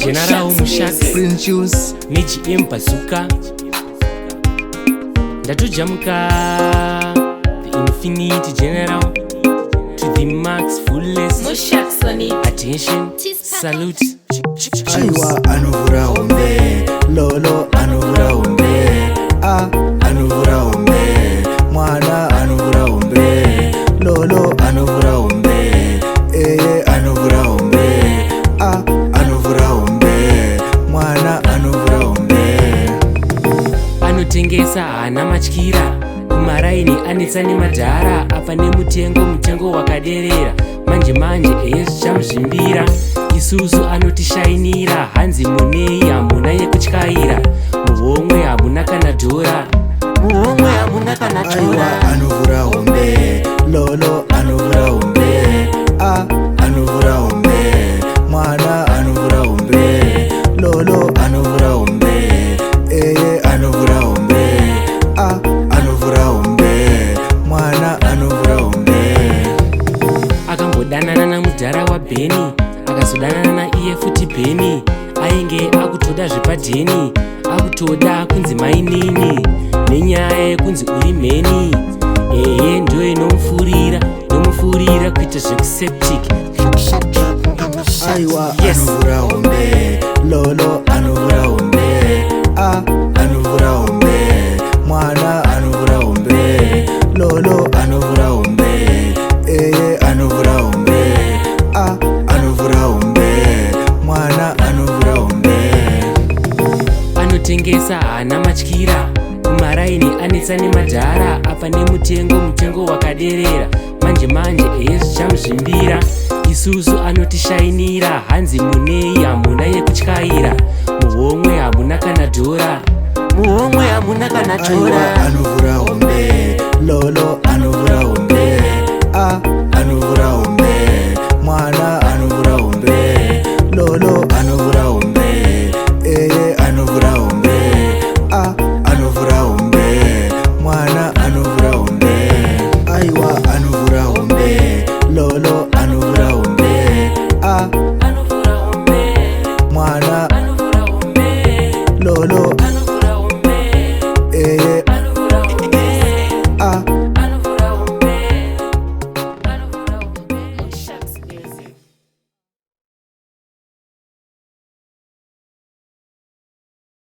General Mushak Prince Juice Niji Bazooka Ndatujamuka the infinite general to the max fullest Mushak Sonny attention salute Aiwa anuvura umbe Lolo anuvura umbe anuvura umbe Mwana anuvura umbe Lolo anuvura umbe anuvura umbe anuvura umbe Mwana anuvura umbe Anotengesa hana matyira kumaraini anetsa nemadhara apa nemutengo wakaderera manje zvichamuzimbira isusu anotishainira hanzi munei hamuna yekutyaira muhomwe hamuna kana dhora anuvura umbe Lolo anuvura umbe anuvura umbe Mwana anuvura umbe Lolo anuvura umbe anuvura umbe anuvura umbe Mwana anuvura umbe akambodanana namudhara waBheni akazodanana naiye futi Bheni ainge akutoda zvepadheni akutoda kunzi mainini nenyaya yekunzi uri mheni ndo inomufurira kuita zvekuseptic. Aiwa anuvura umbe Lolo anuvura umbe anuvura umbe Mwana anuvura umbe Lolo anuvura umbe anuvura umbe anuvura umbe Mwana anuvura umbe Anotengesa hana matyira kumaraini anetsa nemadhara apa nemutengo wakaderera manje zvichamuzimbira isusu anotishainira hanzi munei hamuna yekutyaira muhomwe hamuna kana dhora anuvura umbe Lolo